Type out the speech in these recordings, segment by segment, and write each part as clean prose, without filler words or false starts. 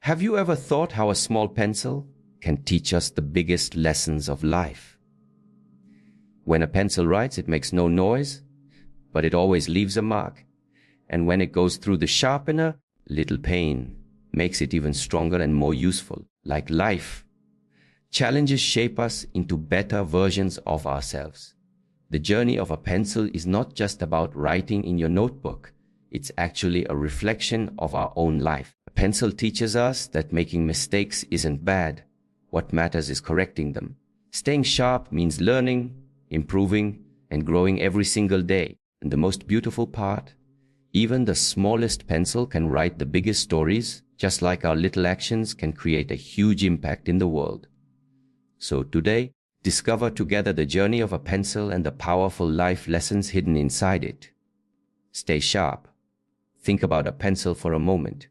Have you ever thought how a small pencil can teach us the biggest lessons of life? When a pencil writes, it makes no noise, but it always leaves a mark. And when it goes through the sharpener, little pain makes it even stronger and more useful. Like life, challenges shape us into better versions of ourselves. The journey of a pencil is not just about writing in your notebook. It's actually a reflection of our own life. A pencil teaches us that making mistakes isn't bad. What matters is correcting them. Staying sharp means learning, improving, and growing every single day. And the most beautiful part, even the smallest pencil can write the biggest stories, just like our little actions can create a huge impact in the world. So today, discover together the journey of a pencil and the powerful life lessons hidden inside it. Stay sharp. Think about a pencil for a moment.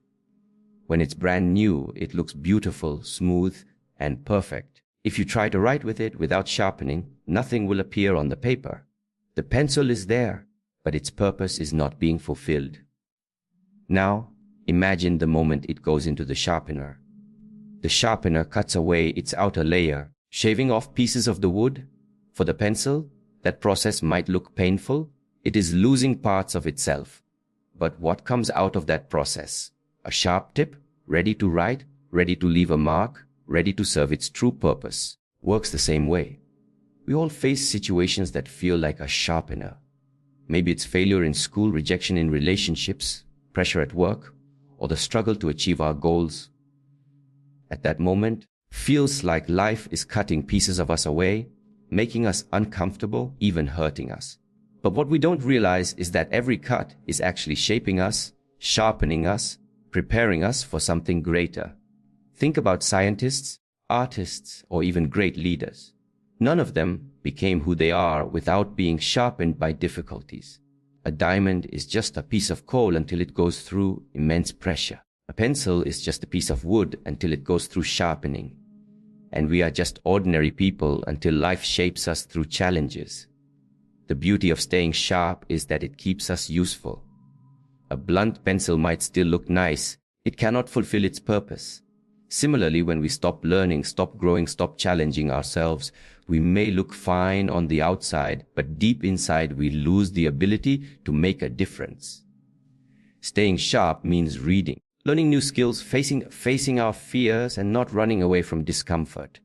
When it's brand new, it looks beautiful, smooth, and perfect. If you try to write with it without sharpening, nothing will appear on the paper. The pencil is there, but its purpose is not being fulfilled. Now, imagine the moment it goes into the sharpener. The sharpener cuts away its outer layer, shaving off pieces of the wood. For the pencil, that process might look painful. It is losing parts of itself. But what comes out of that process? A sharp tip, ready to write, ready to leave a mark, ready to serve its true purpose. Works the same way. We all face situations that feel like a sharpener. Maybe it's failure in school, rejection in relationships, pressure at work, or the struggle to achieve our goals. At that moment, feels like life is cutting pieces of us away, making us uncomfortable, even hurting us. But what we don't realize is that every cut is actually shaping us, sharpening us, preparing us for something greater. Think about scientists, artists, or even great leaders. None of them became who they are without being sharpened by difficulties. A diamond is just a piece of coal until it goes through immense pressure. A pencil is just a piece of wood until it goes through sharpening. And we are just ordinary people until life shapes us through challenges. The beauty of staying sharp is that it keeps us useful. A blunt pencil might still look nice. It cannot fulfill its purpose. Similarly, when we stop learning, stop growing, stop challenging ourselves, we may look fine on the outside, but deep inside we lose the ability to make a difference. Staying sharp means reading, learning new skills, facing our fears, and not running away from discomfort.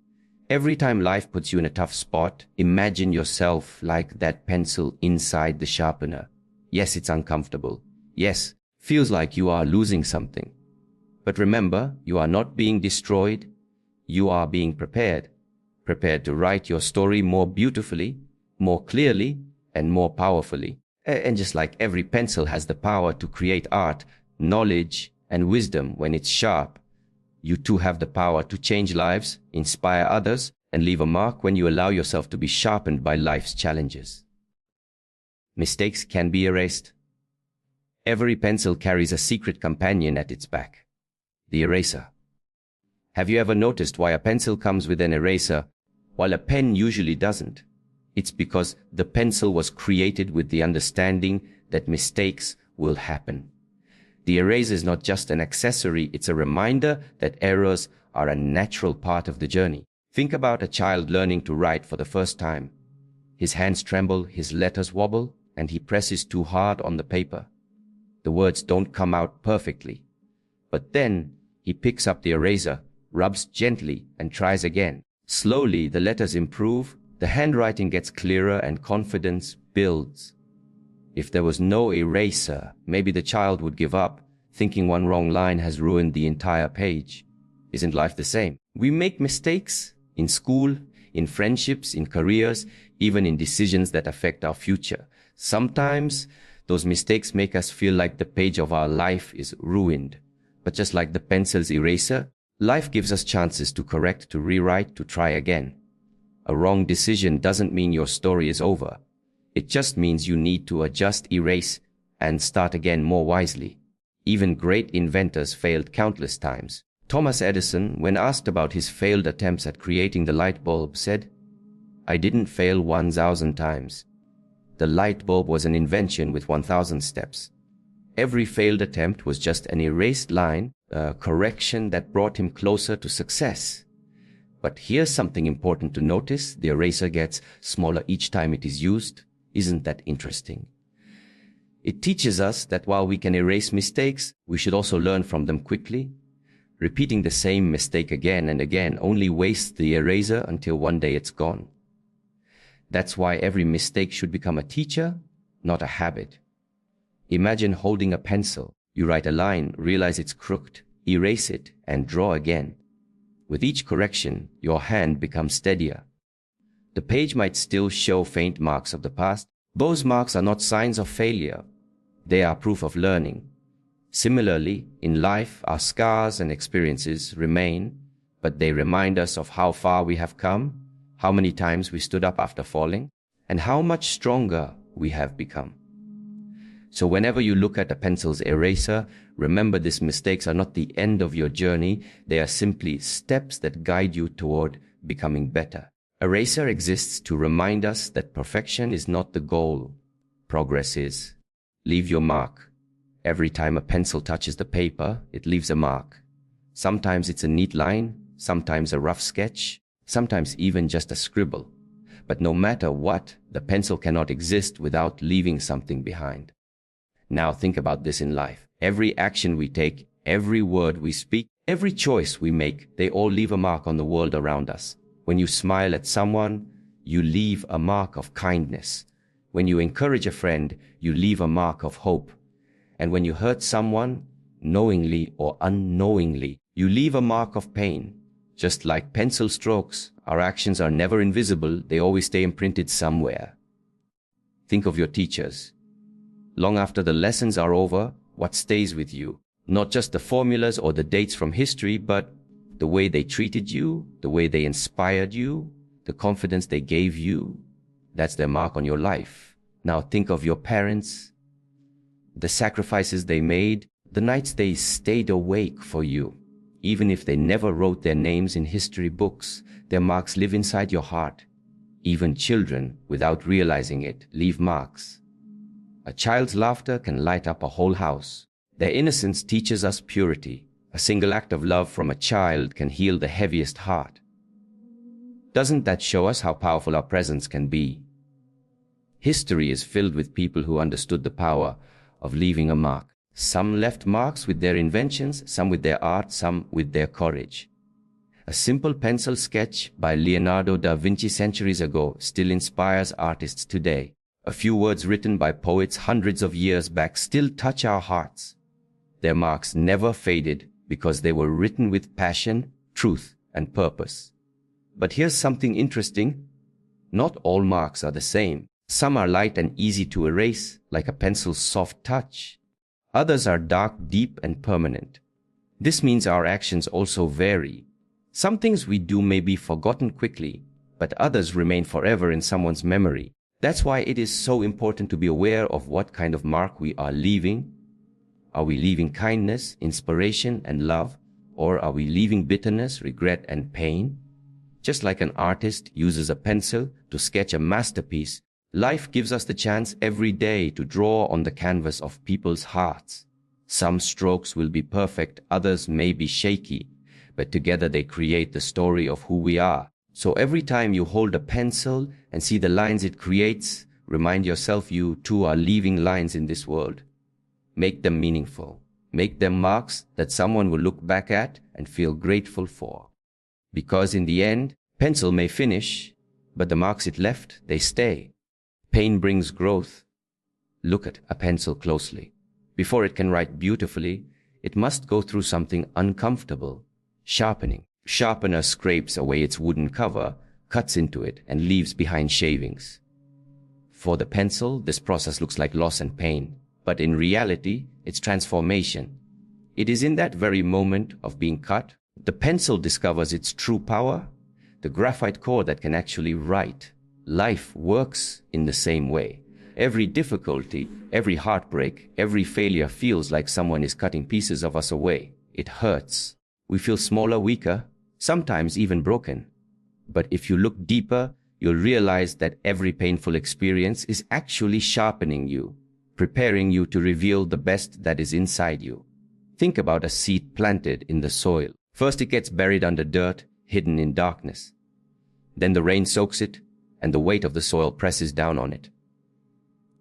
Every time life puts you in a tough spot, imagine yourself like that pencil inside the sharpener. Yes, it's uncomfortable. Yes, feels like you are losing something. But remember, you are not being destroyed. You are being prepared. Prepared to write your story more beautifully, more clearly, and more powerfully. And just like every pencil has the power to create art, knowledge, and wisdom when it's sharp, you too have the power to change lives, inspire others, and leave a mark when you allow yourself to be sharpened by life's challenges. Mistakes can be erased. Every pencil carries a secret companion at its back, the eraser. Have you ever noticed why a pencil comes with an eraser while a pen usually doesn't? It's because the pencil was created with the understanding that mistakes will happen. The eraser is not just an accessory, it's a reminder that errors are a natural part of the journey. Think about a child learning to write for the first time. His hands tremble, his letters wobble, and he presses too hard on the paper. The words don't come out perfectly. But then he picks up the eraser, rubs gently, and tries again. Slowly, the letters improve, the handwriting gets clearer, and confidence builds. If there was no eraser, maybe the child would give up, thinking one wrong line has ruined the entire page. Isn't life the same? We make mistakes in school, in friendships, in careers, even in decisions that affect our future. Sometimes those mistakes make us feel like the page of our life is ruined. But just like the pencil's eraser, life gives us chances to correct, to rewrite, to try again. A wrong decision doesn't mean your story is over. It just means you need to adjust, erase, and start again more wisely. Even great inventors failed countless times. Thomas Edison, when asked about his failed attempts at creating the light bulb, said, "I didn't fail 1,000 times. The light bulb was an invention with 1,000 steps. Every failed attempt was just an erased line, correction that brought him closer to success. But here's something important to notice. The eraser gets smaller each time it is used. Isn't that interesting? It teaches us that while we can erase mistakes, we should also learn from them quickly. Repeating the same mistake again and again only wastes the eraser until one day it's gone. That's why every mistake should become a teacher, not a habit. Imagine holding a pencil. You write a line, realize it's crooked, erase it, and draw again. With each correction, your hand becomes steadier. The page might still show faint marks of the past. Those marks are not signs of failure. They are proof of learning. Similarly, in life, our scars and experiences remain, but they remind us of how far we have come, how many times we stood up after falling, and how much stronger we have become. So whenever you look at a pencil's eraser, remember these mistakes are not the end of your journey. They are simply steps that guide you toward becoming better. Eraser exists to remind us that perfection is not the goal. Progress is. Leave your mark. Every time a pencil touches the paper, it leaves a mark. Sometimes it's a neat line, sometimes a rough sketch, sometimes even just a scribble. But no matter what, the pencil cannot exist without leaving something behind. Now think about this in life. Every action we take, every word we speak, every choice we make, they all leave a mark on the world around us. When you smile at someone, you leave a mark of kindness. When you encourage a friend, you leave a mark of hope. And when you hurt someone, knowingly or unknowingly, you leave a mark of pain. Just like pencil strokes, our actions are never invisible. They always stay imprinted somewhere. Think of your teachers. Long after the lessons are over, what stays with you? Not just the formulas or the dates from history, but the way they treated you, the way they inspired you, the confidence they gave you. That's their mark on your life. Now think of your parents, the sacrifices they made, the nights they stayed awake for you. Even if they never wrote their names in history books, their marks live inside your heart. Even children, without realizing it, leave marks. A child's laughter can light up a whole house. Their innocence teaches us purity. A single act of love from a child can heal the heaviest heart. Doesn't that show us how powerful our presence can be? History is filled with people who understood the power of leaving a mark. Some left marks with their inventions, some with their art, some with their courage. A simple pencil sketch by Leonardo da Vinci centuries ago still inspires artists today. A few words written by poets hundreds of years back still touch our hearts. Their marks never faded because they were written with passion, truth, and purpose. But here's something interesting. Not all marks are the same. Some are light and easy to erase, like a pencil's soft touch. Others are dark, deep, and permanent. This means our actions also vary. Some things we do may be forgotten quickly, but others remain forever in someone's memory. That's why it is so important to be aware of what kind of mark we are leaving. Are we leaving kindness, inspiration, and love? Or are we leaving bitterness, regret, and pain? Just like an artist uses a pencil to sketch a masterpiece, life gives us the chance every day to draw on the canvas of people's hearts. Some strokes will be perfect, others may be shaky, but together they create the story of who we are. So every time you hold a pencil and see the lines it creates, remind yourself you too are leaving lines in this world. Make them meaningful. Make them marks that someone will look back at and feel grateful for. Because in the end, pencil may finish, but the marks it left, they stay. Pain brings growth. Look at a pencil closely. Before it can write beautifully, it must go through something uncomfortable. Sharpening. Sharpener scrapes away its wooden cover, cuts into it, and leaves behind shavings. For the pencil, this process looks like loss and pain, but in reality, it's transformation. It is in that very moment of being cut, the pencil discovers its true power, the graphite core that can actually write. Life works in the same way. Every difficulty, every heartbreak, every failure feels like someone is cutting pieces of us away. It hurts. We feel smaller, weaker, sometimes even broken. But if you look deeper, you'll realize that every painful experience is actually sharpening you, preparing you to reveal the best that is inside you. Think about a seed planted in the soil. First it gets buried under dirt, hidden in darkness. Then the rain soaks it, and the weight of the soil presses down on it.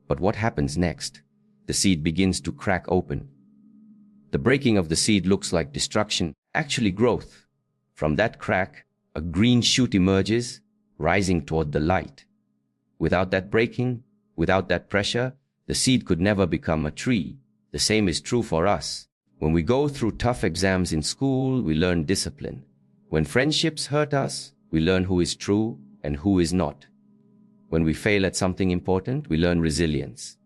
But what happens next? The seed begins to crack open. The breaking of the seed looks like destruction, actually growth. From that crack, a green shoot emerges, rising toward the light. Without that breaking, without that pressure, the seed could never become a tree. The same is true for us. When we go through tough exams in school, we learn discipline. When friendships hurt us, we learn who is true and who is not. When we fail at something important, we learn resilience.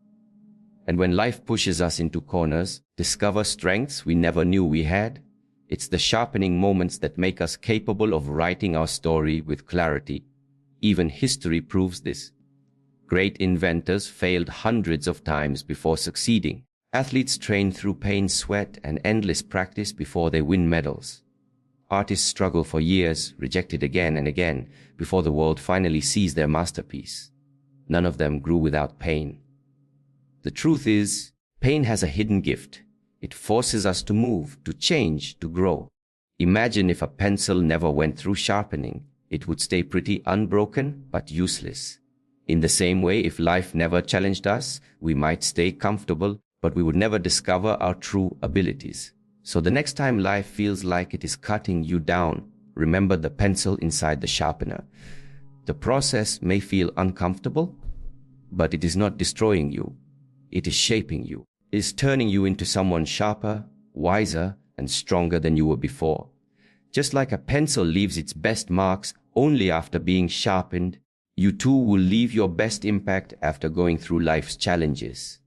And when life pushes us into corners, discover strengths we never knew we had. It's the sharpening moments that make us capable of writing our story with clarity. Even history proves this. Great inventors failed hundreds of times before succeeding. Athletes train through pain, sweat, and endless practice before they win medals. Artists struggle for years, rejected again and again, before the world finally sees their masterpiece. None of them grew without pain. The truth is, pain has a hidden gift. It forces us to move, to change, to grow. Imagine if a pencil never went through sharpening. It would stay pretty unbroken, but useless. In the same way, if life never challenged us, we might stay comfortable, but we would never discover our true abilities. So the next time life feels like it is cutting you down, remember the pencil inside the sharpener. The process may feel uncomfortable, but it is not destroying you. It is shaping you. It is turning you into someone sharper, wiser, and stronger than you were before. Just like a pencil leaves its best marks only after being sharpened, you too will leave your best impact after going through life's challenges.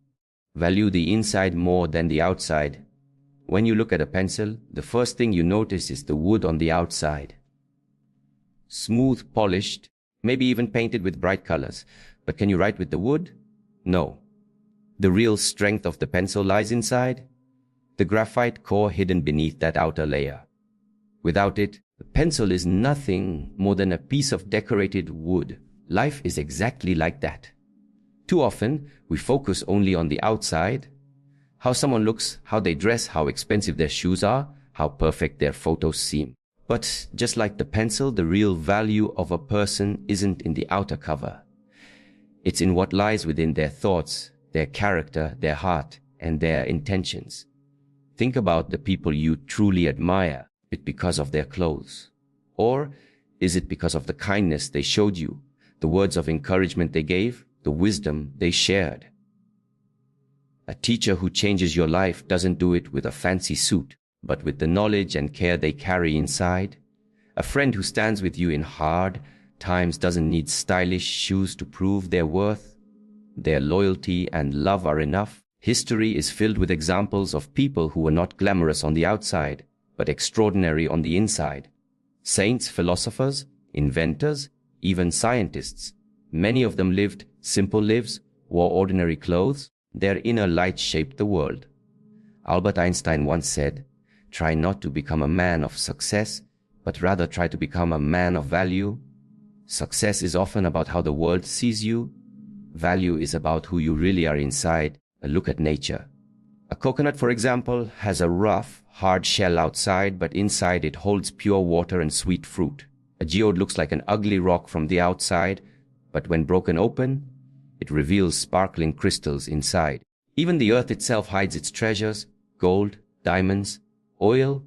Value the inside more than the outside. When you look at a pencil, the first thing you notice is the wood on the outside. Smooth, polished, maybe even painted with bright colors. But can you write with the wood? No. The real strength of the pencil lies inside, the graphite core hidden beneath that outer layer. Without it, the pencil is nothing more than a piece of decorated wood. Life is exactly like that. Too often, we focus only on the outside, how someone looks, how they dress, how expensive their shoes are, how perfect their photos seem. But just like the pencil, the real value of a person isn't in the outer cover. It's in what lies within their thoughts, their character, their heart, and their intentions. Think about the people you truly admire. Is it because of their clothes? Or is it because of the kindness they showed you, the words of encouragement they gave, the wisdom they shared? A teacher who changes your life doesn't do it with a fancy suit, but with the knowledge and care they carry inside. A friend who stands with you in hard times doesn't need stylish shoes to prove their worth. Their loyalty and love are enough. History is filled with examples of people who were not glamorous on the outside, but extraordinary on the inside. Saints, philosophers, inventors, even scientists. Many of them lived simple lives, wore ordinary clothes. Their inner light shaped the world. Albert Einstein once said, "Try not to become a man of success, but rather try to become a man of value." Success is often about how the world sees you. Value is about who you really are inside. A look at nature. A coconut, for example, has a rough, hard shell outside, but inside it holds pure water and sweet fruit. A geode looks like an ugly rock from the outside, but when broken open, it reveals sparkling crystals inside. Even the earth itself hides its treasures, gold, diamonds, oil,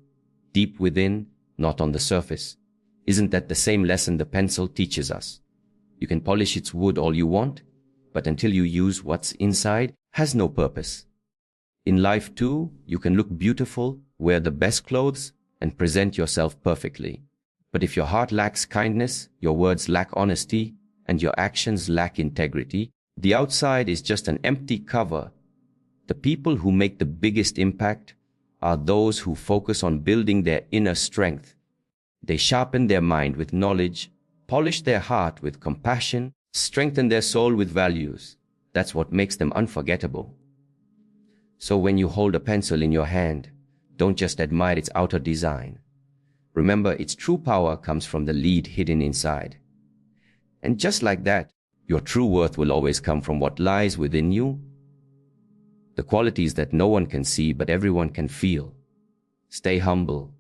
deep within, not on the surface. Isn't that the same lesson the pencil teaches us? You can polish its wood all you want, but until you use what's inside, has no purpose. In life too, you can look beautiful, wear the best clothes, and present yourself perfectly. But if your heart lacks kindness, your words lack honesty, and your actions lack integrity, the outside is just an empty cover. The people who make the biggest impact are those who focus on building their inner strength. They sharpen their mind with knowledge, polish their heart with compassion, strengthen their soul with values. That's what makes them unforgettable. So when you hold a pencil in your hand, don't just admire its outer design. Remember, its true power comes from the lead hidden inside. And just like that, your true worth will always come from what lies within you. The qualities that no one can see but everyone can feel. Stay humble.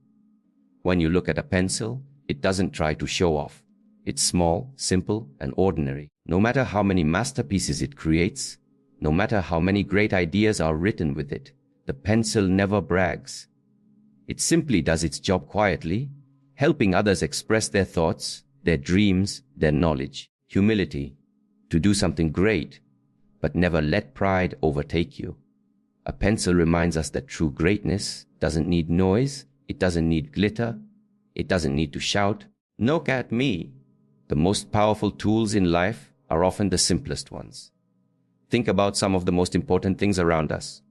When you look at a pencil, it doesn't try to show off. It's small, simple, and ordinary. No matter how many masterpieces it creates, no matter how many great ideas are written with it, the pencil never brags. It simply does its job quietly, helping others express their thoughts, their dreams, their knowledge. Humility, to do something great, but never let pride overtake you. A pencil reminds us that true greatness doesn't need noise, it doesn't need glitter, it doesn't need to shout, "Look at me." The most powerful tools in life are often the simplest ones. Think about some of the most important things around us.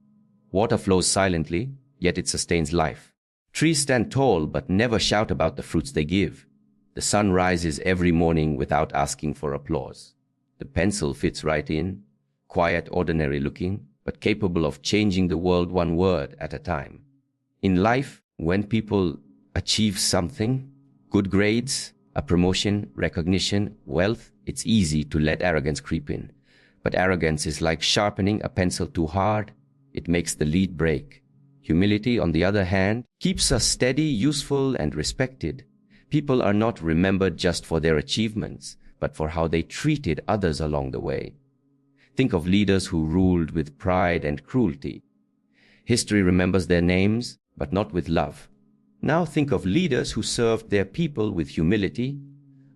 Water flows silently, yet it sustains life. Trees stand tall but never shout about the fruits they give. The sun rises every morning without asking for applause. The pencil fits right in, quiet, ordinary looking, but capable of changing the world one word at a time. In life, when people achieve something, good grades, a promotion, recognition, wealth, it's easy to let arrogance creep in. But arrogance is like sharpening a pencil too hard. It makes the lead break. Humility, on the other hand, keeps us steady, useful, and respected. People are not remembered just for their achievements, but for how they treated others along the way. Think of leaders who ruled with pride and cruelty. History remembers their names, but not with love. Now think of leaders who served their people with humility,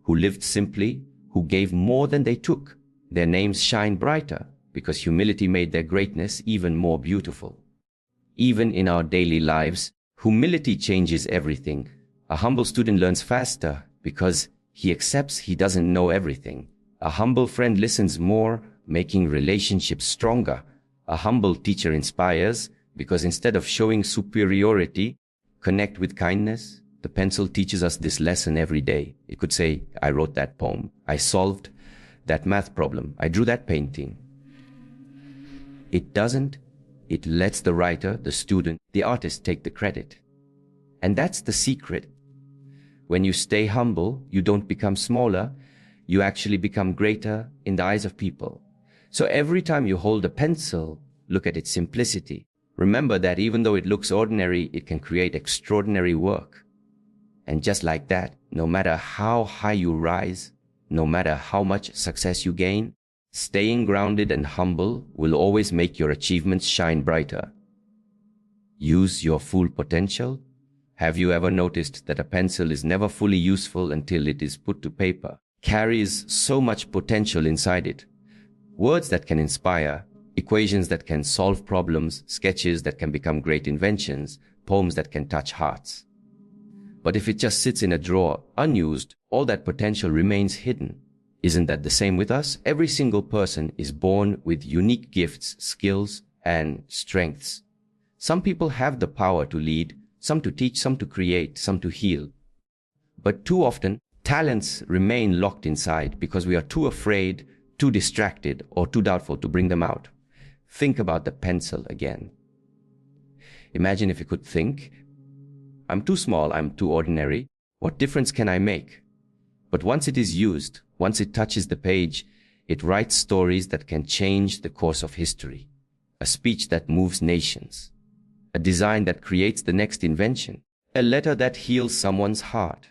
who lived simply, who gave more than they took. Their names shine brighter because humility made their greatness even more beautiful. Even in our daily lives, humility changes everything. A humble student learns faster because he accepts he doesn't know everything. A humble friend listens more, making relationships stronger. A humble teacher inspires because instead of showing superiority, connect with kindness. The pencil teaches us this lesson every day. It could say, "I wrote that poem. I solved that math problem. I drew that painting." It doesn't. It lets the writer, the student, the artist take the credit. And that's the secret. When you stay humble, you don't become smaller. You actually become greater in the eyes of people. So every time you hold a pencil, look at its simplicity. Remember that even though it looks ordinary, it can create extraordinary work. And just like that, no matter how high you rise, no matter how much success you gain, staying grounded and humble will always make your achievements shine brighter. Use your full potential. Have you ever noticed that a pencil is never fully useful until it is put to paper? Carries so much potential inside it. Words that can inspire, equations that can solve problems, sketches that can become great inventions, poems that can touch hearts. But if it just sits in a drawer, unused, all that potential remains hidden. Isn't that the same with us? Every single person is born with unique gifts, skills, and strengths. Some people have the power to lead, some to teach, some to create, some to heal. But too often, talents remain locked inside because we are too afraid, too distracted, or too doubtful to bring them out. Think about the pencil again. Imagine if you could think, "I'm too small, I'm too ordinary. What difference can I make?" But once it is used, once it touches the page, it writes stories that can change the course of history. A speech that moves nations. A design that creates the next invention. A letter that heals someone's heart.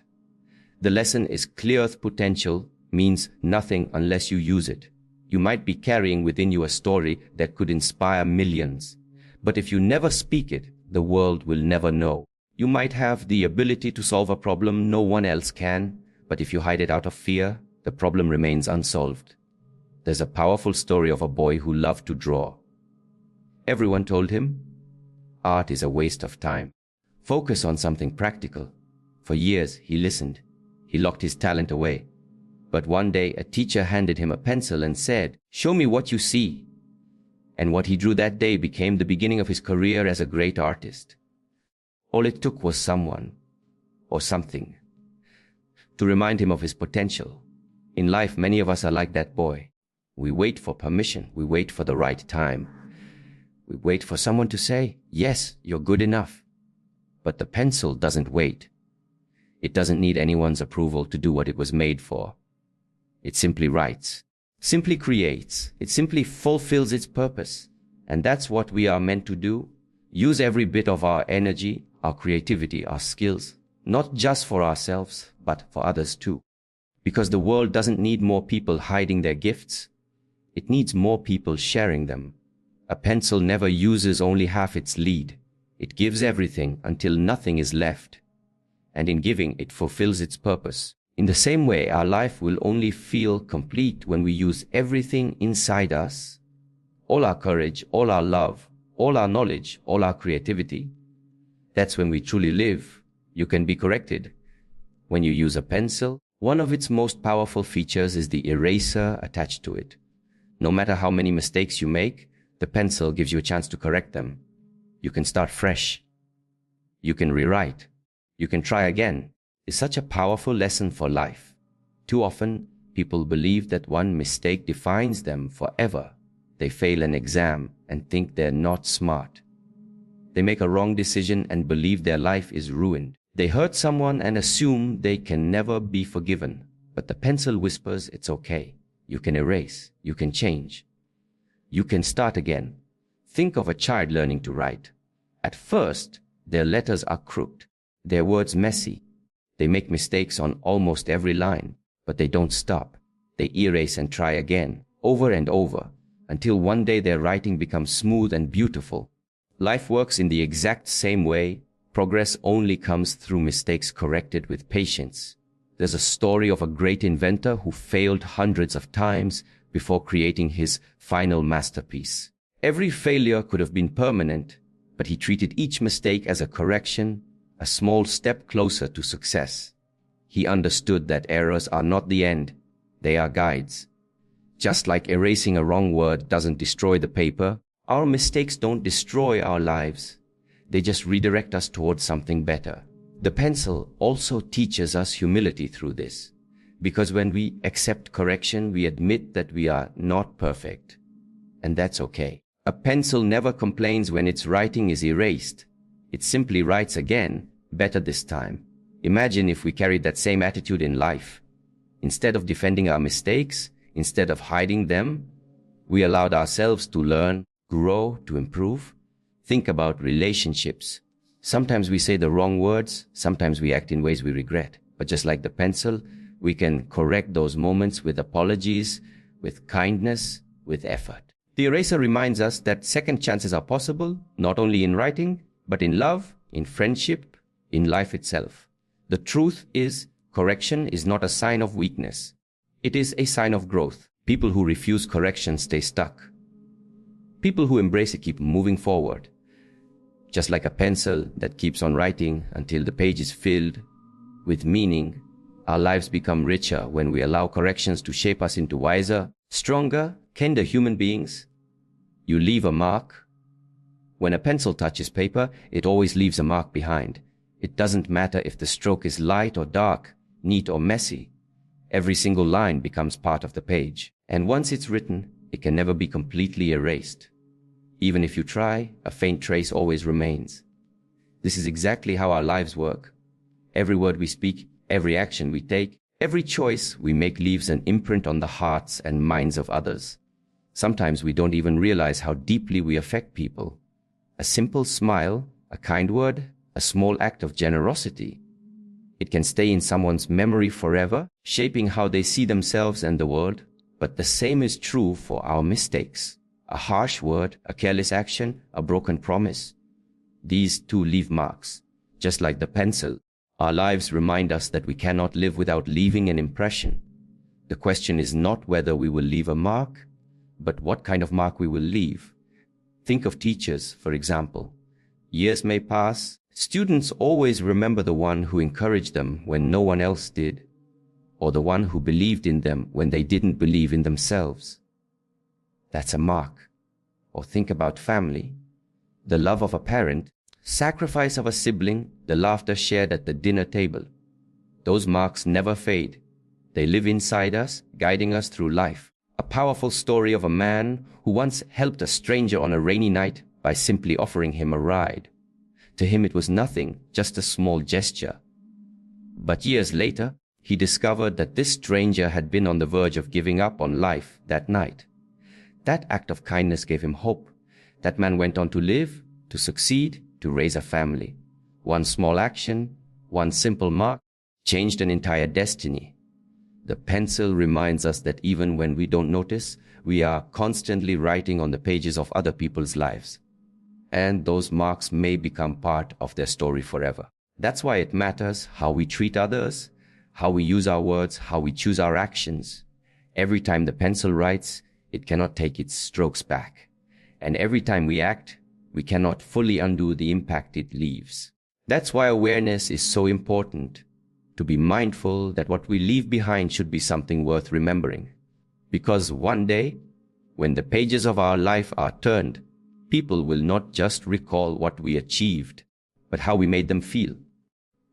The lesson is clear earth potential means nothing unless you use it. You might be carrying within you a story that could inspire millions. But if you never speak it, the world will never know. You might have the ability to solve a problem no one else can, but if you hide it out of fear, the problem remains unsolved. There's a powerful story of a boy who loved to draw. Everyone told him, art is a waste of time. Focus on something practical. For years, he listened. He locked his talent away. But one day, a teacher handed him a pencil and said, "Show me what you see." And what he drew that day became the beginning of his career as a great artist. All it took was someone, or something, to remind him of his potential. In life, many of us are like that boy. We wait for permission. We wait for the right time. We wait for someone to say, "Yes, you're good enough." But the pencil doesn't wait. It doesn't need anyone's approval to do what it was made for. It simply writes, simply creates. It simply fulfills its purpose. And that's what we are meant to do. Use every bit of our energy, our creativity, our skills, not just for ourselves, but for others too. Because the world doesn't need more people hiding their gifts. It needs more people sharing them. A pencil never uses only half its lead. It gives everything until nothing is left. And in giving, it fulfills its purpose. In the same way, our life will only feel complete when we use everything inside us, all our courage, all our love, all our knowledge, all our creativity. That's when we truly live. You can be corrected. When you use a pencil, one of its most powerful features is the eraser attached to it. No matter how many mistakes you make, the pencil gives you a chance to correct them. You can start fresh. You can rewrite. You can try again. It's such a powerful lesson for life. Too often, people believe that one mistake defines them forever. They fail an exam and think they're not smart. They make a wrong decision and believe their life is ruined. They hurt someone and assume they can never be forgiven. But the pencil whispers it's okay. You can erase. You can change. You can start again. Think of a child learning to write. At first, their letters are crooked, their words messy. They make mistakes on almost every line, but they don't stop. They erase and try again, over and over, until one day their writing becomes smooth and beautiful. Life works in the exact same way. Progress only comes through mistakes corrected with patience. There's a story of a great inventor who failed hundreds of times before creating his final masterpiece. Every failure could have been permanent, but he treated each mistake as a correction, a small step closer to success. He understood that errors are not the end, they are guides. Just like erasing a wrong word doesn't destroy the paper, our mistakes don't destroy our lives. They just redirect us towards something better. The pencil also teaches us humility through this, because when we accept correction, we admit that we are not perfect, and that's okay. A pencil never complains when its writing is erased. It simply writes again, better this time. Imagine if we carried that same attitude in life. Instead of defending our mistakes, instead of hiding them, we allowed ourselves to learn, grow, to improve. Think about relationships. Sometimes we say the wrong words, sometimes we act in ways we regret. But just like the pencil, we can correct those moments with apologies, with kindness, with effort. The eraser reminds us that second chances are possible, not only in writing, but in love, in friendship, in life itself. The truth is, correction is not a sign of weakness. It is a sign of growth. People who refuse correction stay stuck. People who embrace it keep moving forward. Just like a pencil that keeps on writing until the page is filled with meaning, our lives become richer when we allow corrections to shape us into wiser, stronger, kinder human beings. You leave a mark. When a pencil touches paper, it always leaves a mark behind. It doesn't matter if the stroke is light or dark, neat or messy. Every single line becomes part of the page. And once it's written, it can never be completely erased. Even if you try, a faint trace always remains. This is exactly how our lives work. Every word we speak, every action we take, every choice we make leaves an imprint on the hearts and minds of others. Sometimes we don't even realize how deeply we affect people. A simple smile, a kind word, a small act of generosity. It can stay in someone's memory forever, shaping how they see themselves and the world. But the same is true for our mistakes. A harsh word, a careless action, a broken promise. These too leave marks. Just like the pencil, our lives remind us that we cannot live without leaving an impression. The question is not whether we will leave a mark, but what kind of mark we will leave. Think of teachers, for example. Years may pass. Students always remember the one who encouraged them when no one else did, or the one who believed in them when they didn't believe in themselves. That's a mark. Or think about family. The love of a parent, sacrifice of a sibling, the laughter shared at the dinner table. Those marks never fade. They live inside us, guiding us through life. A powerful story of a man who once helped a stranger on a rainy night by simply offering him a ride. To him it was nothing, just a small gesture. But years later, he discovered that this stranger had been on the verge of giving up on life that night. That act of kindness gave him hope. That man went on to live, to succeed, to raise a family. One small action, one simple mark, changed an entire destiny. The pencil reminds us that even when we don't notice, we are constantly writing on the pages of other people's lives. And those marks may become part of their story forever. That's why it matters how we treat others, how we use our words, how we choose our actions. Every time the pencil writes, it cannot take its strokes back. And every time we act, we cannot fully undo the impact it leaves. That's why awareness is so important. To be mindful that what we leave behind should be something worth remembering. Because one day, when the pages of our life are turned, people will not just recall what we achieved, but how we made them feel.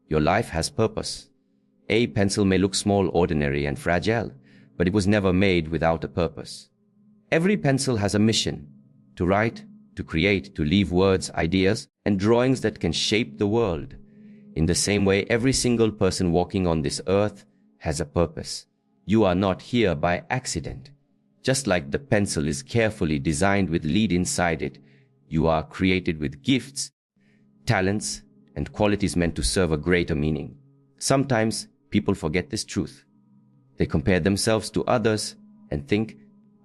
Your life has purpose. A pencil may look small, ordinary, and fragile, but it was never made without a purpose. Every pencil has a mission: to write, to create, to leave words, ideas, and drawings that can shape the world. In the same way, every single person walking on this earth has a purpose. You are not here by accident. Just like the pencil is carefully designed with lead inside it, you are created with gifts, talents, and qualities meant to serve a greater meaning. Sometimes people forget this truth. They compare themselves to others and think,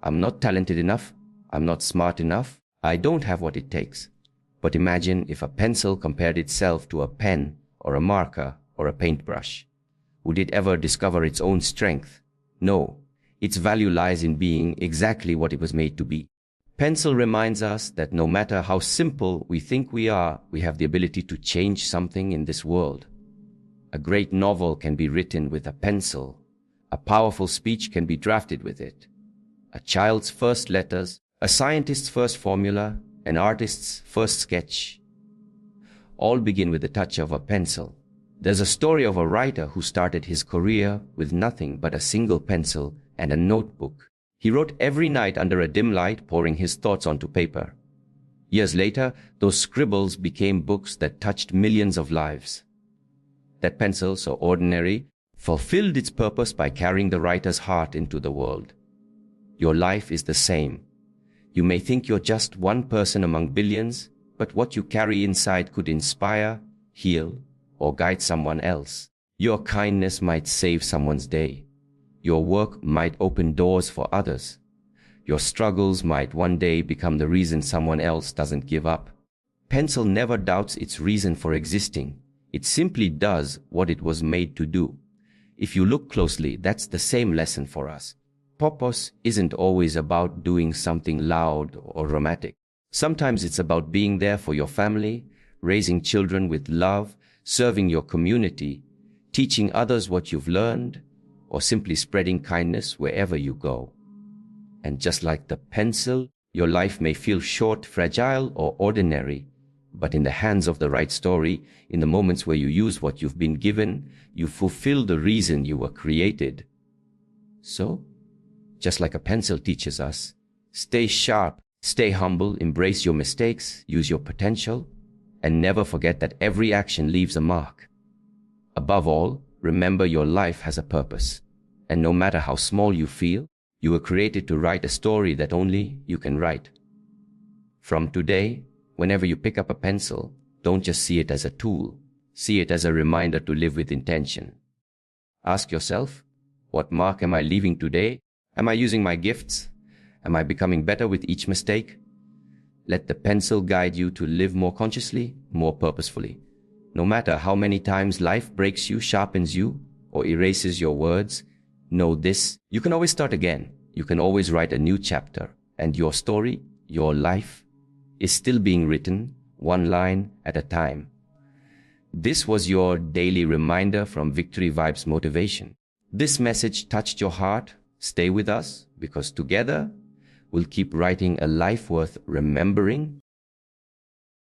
I'm not talented enough, I'm not smart enough, I don't have what it takes. But imagine if a pencil compared itself to a pen or a marker or a paintbrush. Would it ever discover its own strength? No. Its value lies in being exactly what it was made to be. Pencil reminds us that no matter how simple we think we are, we have the ability to change something in this world. A great novel can be written with a pencil. A powerful speech can be drafted with it. A child's first letters, a scientist's first formula, an artist's first sketch, all begin with the touch of a pencil. There's a story of a writer who started his career with nothing but a single pencil and a notebook. He wrote every night under a dim light, pouring his thoughts onto paper. Years later, those scribbles became books that touched millions of lives. That pencil, so ordinary, fulfilled its purpose by carrying the writer's heart into the world. Your life is the same. You may think you're just one person among billions, but what you carry inside could inspire, heal, or guide someone else. Your kindness might save someone's day. Your work might open doors for others. Your struggles might one day become the reason someone else doesn't give up. Pencil never doubts its reason for existing. It simply does what it was made to do. If you look closely, that's the same lesson for us. Purpose isn't always about doing something loud or dramatic. Sometimes it's about being there for your family, raising children with love, serving your community, teaching others what you've learned, or simply spreading kindness wherever you go. And just like the pencil, your life may feel short, fragile, or ordinary, but in the hands of the right story, in the moments where you use what you've been given, you fulfill the reason you were created. So, just like a pencil teaches us, stay sharp, stay humble, embrace your mistakes, use your potential, and never forget that every action leaves a mark. Above all, remember your life has a purpose, and no matter how small you feel, you were created to write a story that only you can write. From today, whenever you pick up a pencil, don't just see it as a tool, see it as a reminder to live with intention. Ask yourself, what mark am I leaving today? Am I using my gifts? Am I becoming better with each mistake? Let the pencil guide you to live more consciously, more purposefully. No matter how many times life breaks you, sharpens you, or erases your words, know this: you can always start again. You can always write a new chapter, and your story, your life, is still being written, one line at a time. This was your daily reminder from Victory Vibes Motivation. This message touched your heart. Stay with us, because together we'll keep writing a life worth remembering